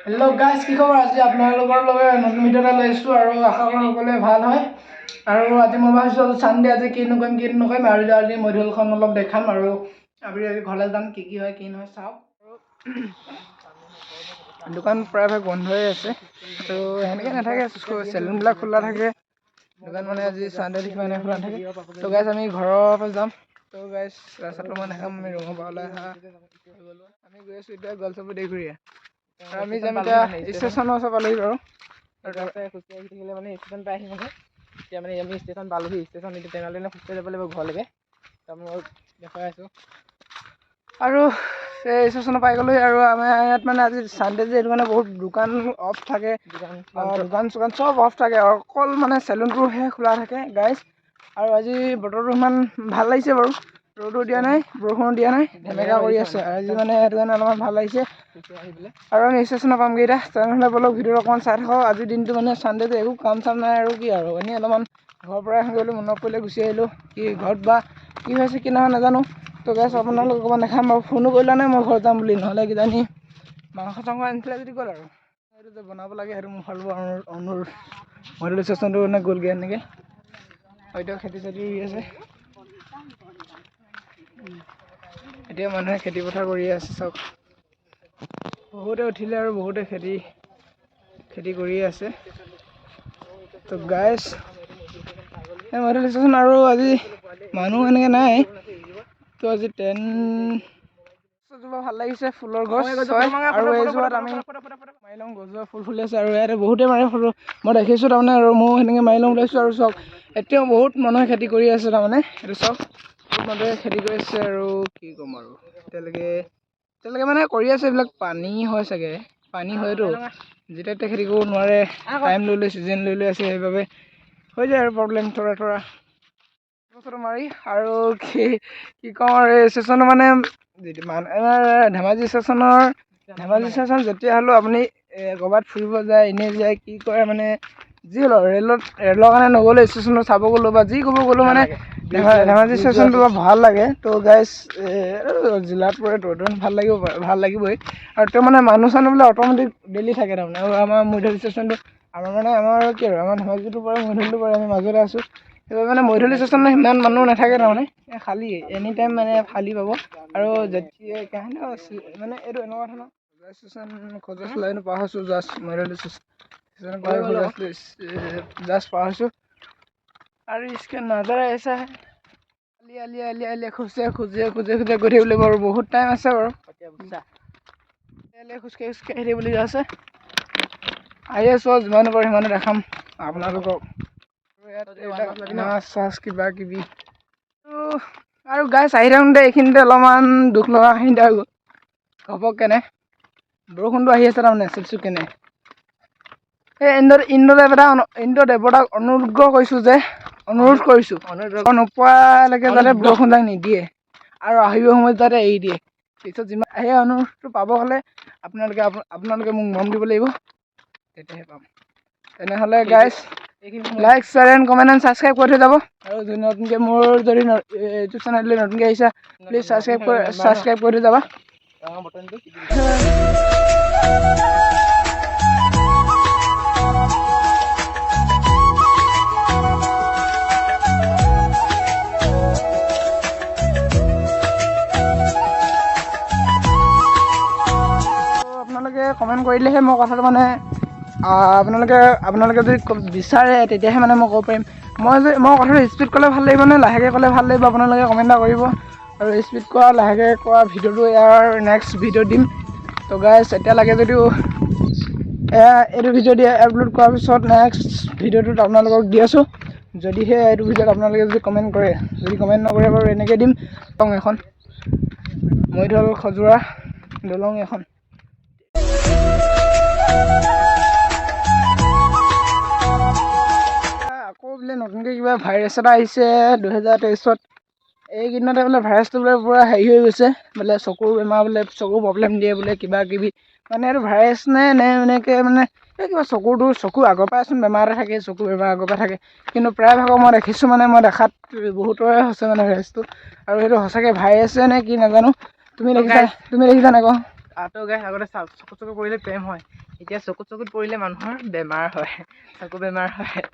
Hello' guys, কি খবৰ? আজি আপোনালোকৰ লগত নতুন ভিডিঅ' এটা লৈ আহিছোঁ আৰু আশা কৰোঁ সকলোৱে ভাল হয়। আৰু আজি মই ভাবিছোঁ চানডে আজি কিনো নকৰিম আৰু আজি মডিউলখন অলপ দেখাম আৰু আমি আজি ঘৰলৈ যাম, কি হয় কি নহয় চাওক। দোকান প্ৰায়ভাগ বন্ধই আছে আৰু সেনেকৈ নাথাকে, চেলুনবিলাক খোলা থাকে। দোকান মানে আজি চানডে দেখি মানে খোলা থাকে। ত' গাইজ আমি ঘৰৰ পৰা যাম। ত' গাইজ ৰাস্তাটো মানে দেখাম, আমি ৰুমৰ পৰা ওলাই অহা আমি গৈ আছোঁ এতিয়া গলচপুৰ দেগুৰীয়া। আমি যাম এতিয়া ষ্টেচনৰ ওচৰ পালোহি বাৰু। আৰু তাতে খোজকাঢ়ি আহি থাকিলে মানে ষ্টেচন পাই আহি মানে এতিয়া মানে আমি ষ্টেচন পালোহি। ষ্টেচন এতিয়া তেনেহ'লে খোজকাঢ়ি যাব লাগিব ঘৰলৈকে। মই দেখাই আছোঁ আৰু এই ষ্টেচনত পাই গ'লোহি। আৰু আমাৰ ইয়াত মানে আজি চানডে যে এইটো মানে বহুত দোকান অফ থাকে, দোকান চোকান চব অফ থাকে, অকল মানে চেলুনটোহে খোলা থাকে গাইজ। আৰু আজি বতৰটো ইমান ভাল লাগিছে বাৰু, ৰ'দো দিয়া নাই বৰষুণো দিয়া নাই, ধেমেকা কৰি আছে আজি মানে সেইটো কাৰণে অলপমান ভাল লাগিছে। আৰু আমি ষ্টেচনত পামগৈ এতিয়া। তেনেহ'লে বলক ভিডিঅ'টো অকণমান চাই থাকক। আজিৰ দিনটো মানে চানডেটো একো কাম চাম নাই আৰু কি আৰু এনেই অলপমান ঘৰৰ পৰা গ'লোঁ, মনত পৰিলে গুচি আহিলোঁ। কি ঘৰত বা কি হৈছে কি নহয় নাজানো। ত' গাইজ আপোনালোকক অকণমান দেখাম বাৰু। ফোনো কৰিলা নাই মই ঘৰত যাম বুলি, নহ'লে কিজানি মাংস চাংস আনিছিলে যদি গ'ল আৰু সেইটো যে বনাব লাগে সেইটো মোৰ ফালৰ পৰা অনুৰোধ। মডিউল ষ্টেচনটো মানে গ'লগৈ এনেকৈ। হয়তো খেতি চেতি ৰুই আছে, এতিয়া মানুহে খেতি পথাৰ কৰি আছে চাওক। বহুতে উঠিলে আৰু বহুতে খেতি কৰি আছে। ত' গাইজ এই মডিউল ষ্টেচন আৰু আজি মানুহ এনেকৈ নাই। ত' আজি গছজোপা ভাল লাগিছে, ফুলৰ গছ হয়। আৰু এইজোপাত আমি মাৰি লওঁ, গছজোপা ফুল ফুলি আছে আৰু ইয়াতে বহুতে মাৰে ফটো মই দেখিছোঁ তাৰমানে। আৰু ময়ো সেনেকৈ মাৰি লওঁ ওলাইছোঁ। আৰু চাওক এতিয়াও বহুত মানুহে খেতি কৰি আছে তাৰমানে, এইটো চাওক বহুত মানুহে খেতি কৰি আছে। আৰু কি ক'ম আৰু এতিয়ালৈকে মানে কৰি আছে। এইবিলাক পানী হয় চাগে, পানী হয়তো যেতিয়া তেতিয়া খেতি কৰিব নোৱাৰে, টাইম লৈ লৈ ছিজন লৈ লৈ আছে, সেইবাবে হৈ যায় আৰু প্ৰব্লেম থোৰা বছৰটো মাৰি। আৰু কি কওঁ আৰু এই ষ্টেচনটো মানে ধেমাজি ষ্টেচন যেতিয়া হ'লেও আপুনি ক'ৰবাত ফুৰিব যায়, এনেই যায়, কি কৰে মানে যি হ'লেও ৰেলৰ কাৰণে নগ'লে ষ্টেচনত চাব গ'লো বা যি ক'ব গ'লো মানে ধেমাজি ষ্টেচনটো ভাল লাগে। ত' গাইজ জিলাত পৰে ভাল লাগিবই। আৰু তেওঁ মানে মানুহ চানুহবিলাক অট'মেটিক ডেইলি থাকে তাৰমানে। আৰু আমাৰ মডিউল ষ্টেচনটো আমাৰ কি আৰু আমাৰ ধেমাজিটো পৰে, মডিউলটো পৰে, আমি মাজতে আছোঁ। সেইবাবে মানে মডিউল ষ্টেচনত সিমান মানুহ নাথাকে তাৰমানে, খালী এনি টাইম মানে খালী পাব। আৰু যেতিয়া মানে এইটো এনেকুৱা ধৰণৰ ষ্টেচন পাৰ হৈছোঁ, জাষ্ট মডিউল জাষ্ট পাৰ হৈছোঁ আৰু इसके नज़ारा ऐसा है। আলি খোজে গৈ থাকিব লাগিব আৰু বহুত টাইম আছে বাৰু। খোজকাঢ়ি থাকিবলগীয়া আছে। আহি আছোঁ আৰু যিমানো পাৰোঁ সিমানো দেখাম আপোনালোকক। মাছ চাছ কিবা কিবি আৰু গাইজ আহি থাকোঁতে এইখিনিতে অলপমান দুখ লগা কাহিনী হৈ গ'ল ঘপককেনে। বৰষুণটো আহি আছে তাৰমানে চিকচিককেনে। এই ইন্দ্ৰদেৱতাক অনুৰোধ কৰিছোঁ নোপোৱালৈকে যাতে বৰষুণ যাক নিদিয়ে আৰু আহিব সময়ত যাতে এৰি দিয়ে। পিছত যিমান সেই অনুৰোধটো পাব হ'লে আপোনালোকে মোক মৰম দিব লাগিব, তেতিয়াহে পাম। তেনেহ'লে guys like, share and comment and subscribe কৰি থৈ যাব। আৰু নতুনকৈ মোৰ যদি ইউটিউব চেনেললৈ নতুনকৈ আহিছা প্লিজ ছাবস্ক্ৰাইব কৰি থৈ যাবা। আপোনালোকে কমেণ্ট কৰিলেহে মই কথাটো মানে আপোনালোকে যদি বিচাৰে তেতিয়াহে মানে মই ক'ব পাৰিম। মই কথাটো স্পীড ক'লে ভাল লাগিব নে লাহেকৈ ক'লে ভাল লাগিব, আপোনালোকে কমেণ্ট এটা কৰিব। আৰু স্পীড কৰা লাহেকৈ কৰা ভিডিঅ'টো ইয়াৰ নেক্সট ভিডিঅ' দিম। ত' গাইজ এতিয়া লাগে যদিও এইটো ভিডিঅ' আপলোড কৰাৰ পিছত নেক্সট ভিডিঅ'টোত আপোনালোকক দি আছোঁ। যদিহে এইটো ভিডিঅ'ত আপোনালোকে যদি কমেণ্ট কৰে, যদি কমেণ্ট নকৰে বাৰু এনেকৈ দিম দলং এখন, মৈধল খজোৱা দলং এখন। আকৌ বোলে নতুনকৈ কিবা ভাইৰাছ এটা আহিছে 2023। এইকেইদিনতে বোলে ভাইৰাছটো বোলে পূৰা হেৰি হৈ গৈছে, বোলে চকুৰ বেমাৰ, বোলে চকুৰ প্ৰব্লেম দিয়ে বোলে কিবা কিবি। মানে এইটো ভাইৰাছ নে এনেকৈ মানে এই কিবা চকু আগৰ পৰাইচোন বেমাৰ এটা থাকে, চকুৰ বেমাৰ আগৰ পৰা থাকে। কিন্তু প্ৰায়ভাগৰ মই দেখিছোঁ মানে মই দেখাত বহুতৰে হৈছে মানে ভাইৰাছটো। আৰু সেইটো সঁচাকৈ ভাইৰাছে নে কি নাজানো। তুমি দেখিছা নাই কোৱা? আগতে চকু পৰিলে প্ৰেম হয়, এতিয়া চকুত পৰিলে মানুহৰ বেমাৰ হয়, চকু বেমাৰ হয়।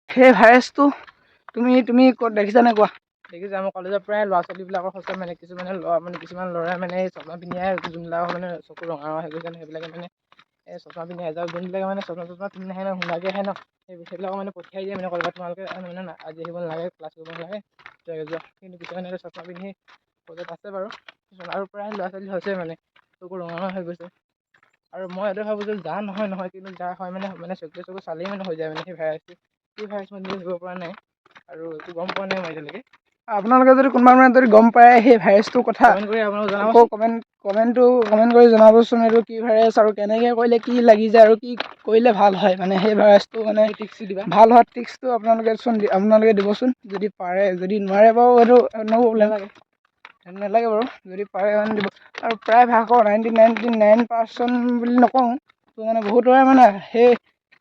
সেই ভাইৰাছটো তুমি ক'ত দেখিছানে কোৱা? দেখিছোঁ আমাৰ কলেজৰ প্ৰায় ল'ৰা ছোৱালীবিলাকৰ সঁচা মানে কিছুমান ল'ৰাই মানে চশমা পিন্ধিয়ে যোনবিলাকৰ মানে চকু ৰঙা হৈ গৈছে সেইবিলাকে মানে চশমা পিন্ধি আহে, যোনবিলাকে মানে চশমা পিন্ধি নাহে ন সোণাকে আহে ন সেইবিলাকক মানে পঠিয়াই দিয়ে মানে কলেজত তোমালোকে মানে আজি আহিব নালাগে, ক্লাছ কৰিব নালাগে যোৱা। কিন্তু কিছুমানে চশমা পিন্ধি কলেজত আছে বাৰু আৰু প্ৰায় ল'ৰা ছোৱালী হৈছে মানে চকু ৰঙা হৈ গৈছে। আৰু মই এইটো ভাবোঁ যে যাৰ নহয় কিন্তু যাৰ হয় মানে চকু চালেই মানে হৈ যায় মানে সেই ভাইৰাছটো। কি ভাইৰাছ মই ধৰিব পৰা নাই আৰু একো গম পোৱা নাই মই এতিয়ালৈকে। আপোনালোকে যদি কোনোবা মানে যদি গম পায় সেই ভাইৰাছটোৰ কথা আকৌ কমেণ্ট কৰি জনাবচোন এইটো কি ভাইৰাছ আৰু কেনেকৈ কৰিলে কি লাগি যায় আৰু কি কৰিলে ভাল হয় মানে সেই ভাইৰাছটো মানে ভাল হোৱাৰ ট্ৰিক্সটো আপোনালোকে দিবচোন যদি পাৰে, যদি নোৱাৰে বাৰু সেইটো নো প্ৰব্লেম নালাগে বাৰু, যদি পাৰে মানে দিব। আৰু প্ৰায় ভাগৰ 99% বুলি নকওঁ তো মানে বহুতৰে মানে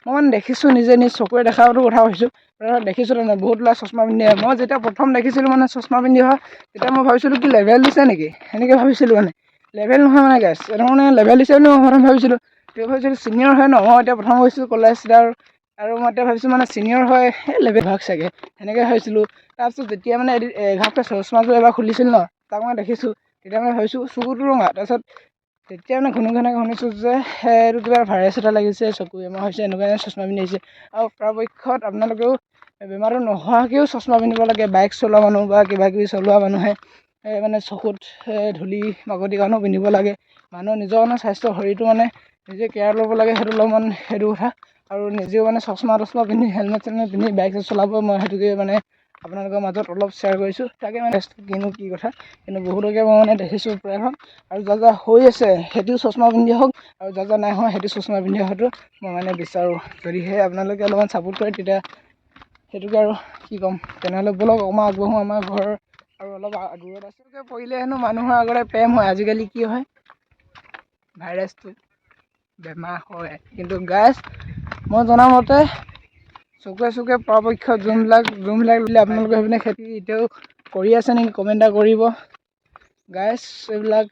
মই মানে দেখিছোঁ নিজে নিজ চকুৰে দেখাটো কথা কৈছোঁ। দেখিছোঁ তাৰমানে বহুত ল'ৰাই চশমা পিন্ধি আহে। মই যেতিয়া প্ৰথম দেখিছিলোঁ মানে চশমা পিন্ধি অহা তেতিয়া মই ভাবিছিলোঁ কি লেবেল দিছে নেকি সেনেকৈ ভাবিছিলোঁ মানে। লেবেল নহয় মানে গাইছ, এইটো মানে লেবেল দিছে বুলি মই প্ৰথম ভাবিছিলোঁ। ছিনিয়ৰ হয় ন, মই এতিয়া প্ৰথম গৈছোঁ কলেজ আৰু মই এতিয়া ভাবিছোঁ মানে ছিনিয়ৰ হয় লেবেল ভাগ চাগে সেনেকৈ ভাবিছিলোঁ। তাৰপিছত যেতিয়া মানে ঘাপকৈ চশমাযোৰ এবাৰ খুলিছিল ন, তাক মই দেখিছোঁ তেতিয়া মানে ভাবিছোঁ চকুটো ৰঙা। তাৰপিছত তেতিয়া মানে ঘনে শুনিছোঁ যে এইটো কিবা ভাইৰাছ এটা লাগিছে, চকু বেমাৰ হৈছে এনেকুৱা চশমা পিন্ধি আহিছে। আৰু পৰাপক্ষত আপোনালোকেও বেমাৰটো নোহোৱাকৈও চশমা পিন্ধিব লাগে। বাইক চলোৱা মানুহ বা কিবাকিবি চলোৱা মানুহে মানে চকুত ধূলি মাকতিৰ কাৰণেও পিন্ধিব লাগে। মানুহৰ নিজৰ মানে স্বাস্থ্য শৰীৰটো মানে নিজে কেয়াৰ ল'ব লাগে, সেইটো কথা। আৰু নিজেও মানে চশমা পিন্ধি হেলমেট চেলমেট পিন্ধি বাইক চলাব, মই সেইটোকে মানে আপোনালোকৰ মাজত অলপ শ্বেয়াৰ কৰিছোঁ। তাকে মানে কিনো কি কথা কিন্তু বহুতকে মই মানে দেখিছোঁ প্ৰায়ভাগ। আৰু যাৰ হৈ আছে সেইটোও চশমা পিন্ধি হওক আৰু যাৰ নাই হোৱা সেইটো চশমা পিন্ধি অহাটো মই মানে বিচাৰোঁ। যদিহে আপোনালোকে অলপমান ছাপোৰ্ট কৰে তেতিয়া সেইটোকে আৰু কি ক'ম, তেনেহ'লে ব'লক অকণমান আগবাঢ়োঁ। আমাৰ ঘৰ আৰু অলপ দূৰত আছে পৰিলে হেনো মানুহৰ আগতে প্ৰেম হয়, আজিকালি কি হয় ভাইৰাছটো বেমাৰ হয়। কিন্তু গাইছ মই জনামতে চকুৱে পৰাপক্ষত যোনবিলাক দিলে আপোনালোকে সেইপিনে খেতি এতিয়াও কৰি আছে নেকি কমেণ্ট এটা কৰিব গাইছ। এইবিলাক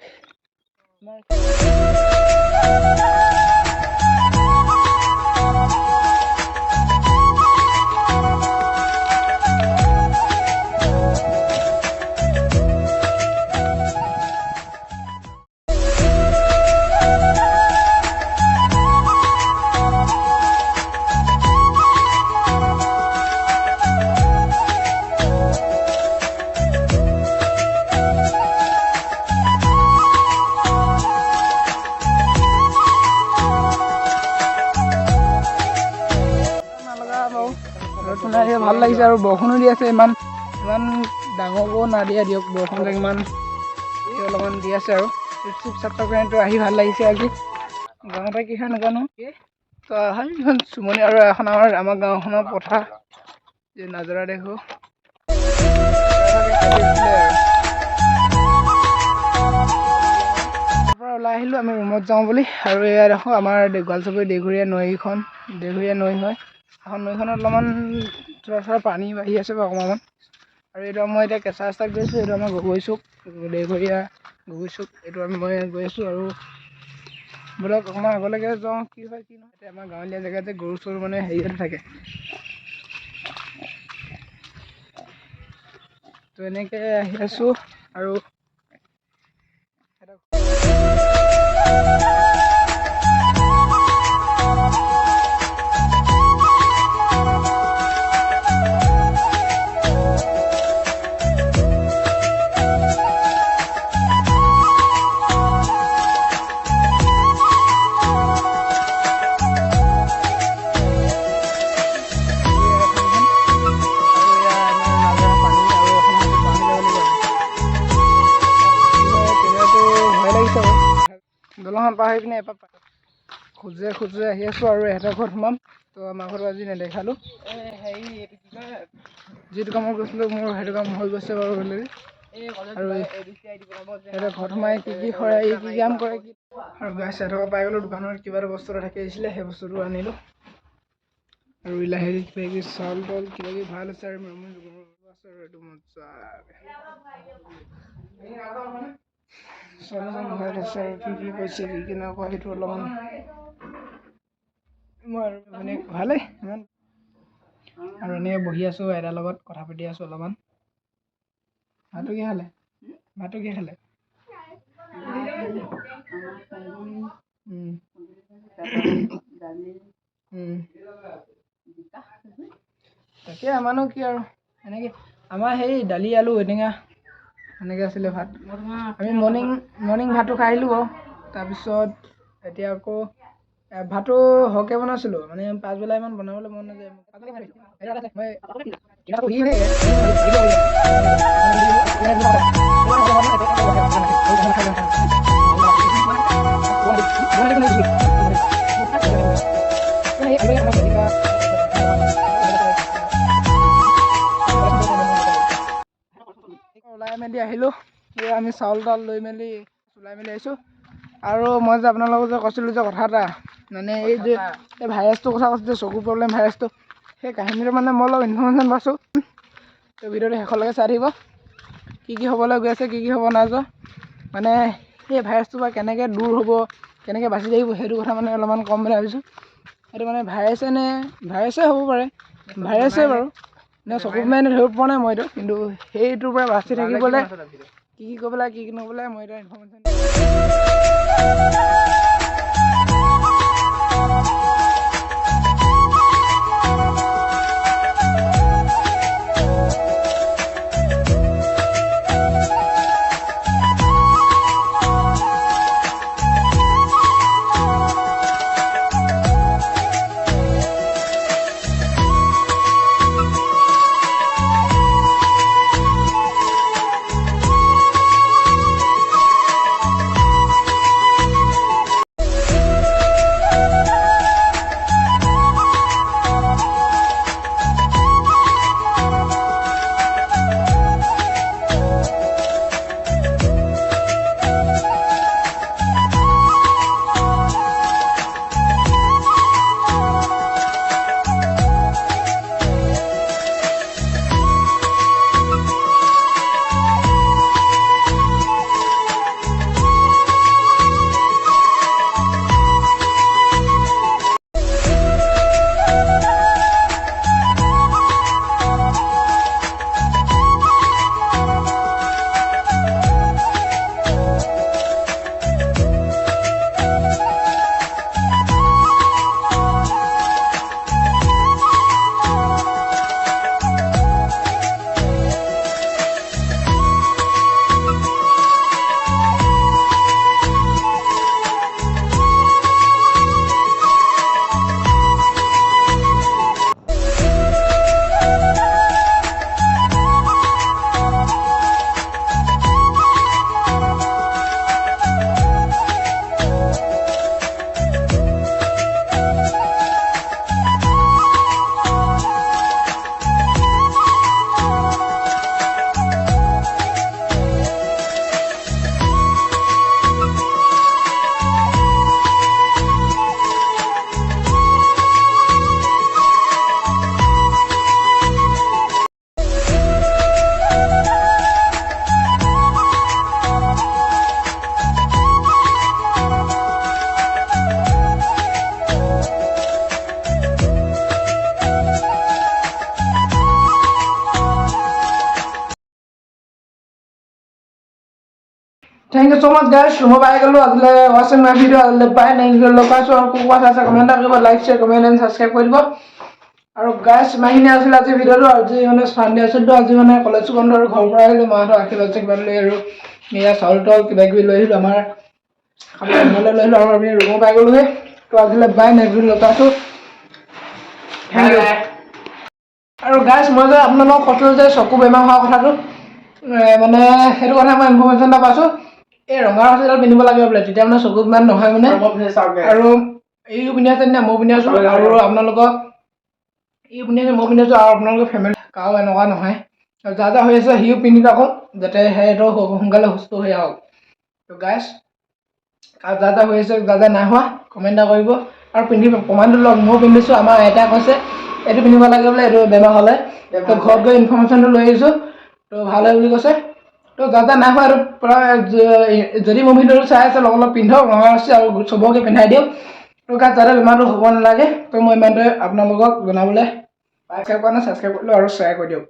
ভাল লাগিছে আৰু বৰষুণো দি আছে। ইমান ডাঙৰকো দিয়ক বৰষুণ ইমান অলপমান দি আছে আৰু চিপটো আহি ভাল লাগিছে। আজি গাঁৱতে কি হয় নাজানো তো এখন চুমনি আৰু এখন আমাৰ গাঁওখনৰ পথাৰ যে নাজৰা দেখোঁ ওলাই আহিলোঁ আমি ৰুমত যাওঁ বুলি। আৰু এয়া দেখোঁ আমাৰ গোৱালচুবুৰী দেঘৰীয়া নৈ হয়। এখন নৈখনত অলপমান থোৰা পানী বাঢ়ি আছে বাৰু অকণমান। আৰু এইটো মই এতিয়া কেঁচা ৰাস্তাত গৈছোঁ, এইটো আমাৰ গগৈচুক দেঘৰীয়া গগৈচুক এইটো মই গৈ আছোঁ। আৰু বোলক অকণমান আগলৈকে যাওঁ কি হয় কি নহয়। এতিয়া আমাৰ গাঁৱলীয়া জেগাত যে গৰু চৰু মানে হেৰিয়াতে থাকে তো এনেকৈ আহি আছোঁ। আৰু দলংখন পাৰ হৈ পিনে এপাক খোজে আহি আছোঁ আৰু ইহঁতৰ ঘৰত সোমাম। তো আমাৰ ঘৰত আজি নেদেখালোঁ হেৰি এইটো কি কয় যিটো কামত গৈছিলোঁ মোৰ সেইটো কাম হৈ গৈছে বাৰু অলৰেডি। আৰু সিহঁতৰ ঘৰত সোমাই কি কৰে কি কাম কৰে আৰু গাইছ সিহঁতৰ পাই গ'লোঁ দোকানত কিবা এটা বস্তু এটা থাকি আহিছিলে সেই বস্তুটো আনিলোঁ। আৰু লাহেৰি কিবাকিবি চাউল তাউল কিবাকিবি ভাল আছে আৰু আছে আৰু এইটো মজা ঘৰত আছে আৰু কি কৈছে কি নকয় সেইটো অলপমান মই আৰু মানে ভালেই ইমান আৰু এনেকৈ বহি আছোঁ এটাৰ লগত কথা পাতি আছোঁ অলপমান ভাতটো কি খালে তাকে আমাৰনো কি আৰু এনেকৈ আমাৰ সেই দালি আলু ঔটেঙা এনেকৈ আছিলে ভাত আমি মৰ্ণিং ভাতটো খাই আহিলোঁ বাৰু তাৰপিছত এতিয়া আকৌ ভাতটো সৰহকৈ বনাইছিলোঁ মানে পাছবেলা ইমান বনাবলৈ মন নাযায় ওলাই মেলি আহিলোঁ আমি চাউল তাউল লৈ মেলি ওলাই মেলি আহিছোঁ আৰু মই যে আপোনালোকক যে কৈছিলোঁ যে কথা এটা মানে এই যে এই ভাইৰাছটোৰ কথা কৈছোঁ যে চকু প্ৰব্লেম ভাইৰাছটো সেই কাহিনীটো মানে মই অলপ ইনফৰ্মেশ্যন পাইছোঁ তো ভিডিঅ'টো শেষলৈকে চাই থাকিব কি হ'বলৈ গৈ আছে কি হ'ব নাই যোৱা মানে সেই ভাইৰাছটোৰ পৰা কেনেকৈ দূৰ হ'ব কেনেকৈ বাচি থাকিব সেইটো কথা মানে অলপমান ক'ম বুলি ভাবিছোঁ সেইটো মানে ভাইৰাছেই হ'ব পাৰে ভাইৰাছেই বাৰু নে চকু মানে ধৰিব পৰা নাই মই এইটো কিন্তু সেইটোৰ পৰা বাচি থাকিবলৈ কি কৰিব লাগে কি নকৰিব লাগে মই এটা information Thank you so much guys. Semua baik kalau ada watching my video ada baik nih kalau lokasi orang kuat saya komentar kita like share comment and subscribe কৰিব আৰু guys মাহিনী আছিল আজি ভিডিওটো আজি মানে সানডে আছিল আজি মানে কলেজ বন্ধ আৰু ঘৰৰ পৰা আহিলো মাহঁতৰ আশীৰ্বাদ কিবা লৈ আৰু মিয়া চাউল তাউল কিবা কিবি লৈ আহিলো আমাৰ খাবলৈ লৈ আহিলো আৰু আমি ৰুমো পাই গ'লো তো আজি বাই নেক্সট লোকাছো থেংক ইউ আৰু guys মই যে আপোনালোকক কৈছিলোঁ যে চকু বেমাৰ হোৱা কথাটো মানে সেইটো কথা মই ইনফৰমেশ্যন এটা পাইছোঁ এই ৰঙা ৰছীডাল পিন্ধিব লাগে বোলে তেতিয়া মানে চকুত ইমান নহয় মানে আৰু এইও পিন্ধি আছে নে মই পিন্ধি আছোঁ আৰু আপোনালোকক এই পিন্ধি আছে মই পিন্ধি আছোঁ আৰু আপোনালোকৰ ফেমিলি কাৰো এনেকুৱা নহয় আৰু যা হৈ আছে সিও পিন্ধি থাকক যাতে সেইটো সোনকালে সুস্থ হৈ আহক তো গাইজ আৰু যা হৈ আছে যা নাই হোৱা কমেণ্ট এটা কৰিব আৰু পিন্ধি প্ৰমাণটো লওক মই পিন্ধিছোঁ আমাৰ আইতাই কৈছে এইটো পিন্ধিব লাগে বোলে এইটো বেমাৰ হ'লে তো ঘৰত গৈ ইনফৰমেশ্যনটো লৈ আহিছোঁ তো ভাল হয় বুলি কৈছে তো যা নাই হোৱা আৰু প্ৰায় যদি মোৰ ভিডিঅ'টো চাই আছে অলপ পিন্ধক ৰঙা ৰছী আৰু চবকে পিন্ধাই দিয়ক তো গাইজ যাতে বেমাৰটো হ'ব নালাগে তো মই ইমানটোৱে আপোনালোকক জনাবলৈ ছাবস্ক্ৰাইব কৰা নাই ছাবস্ক্ৰাইব কৰি দিয়ক আৰু শ্বেয়াৰ কৰি দিয়ক।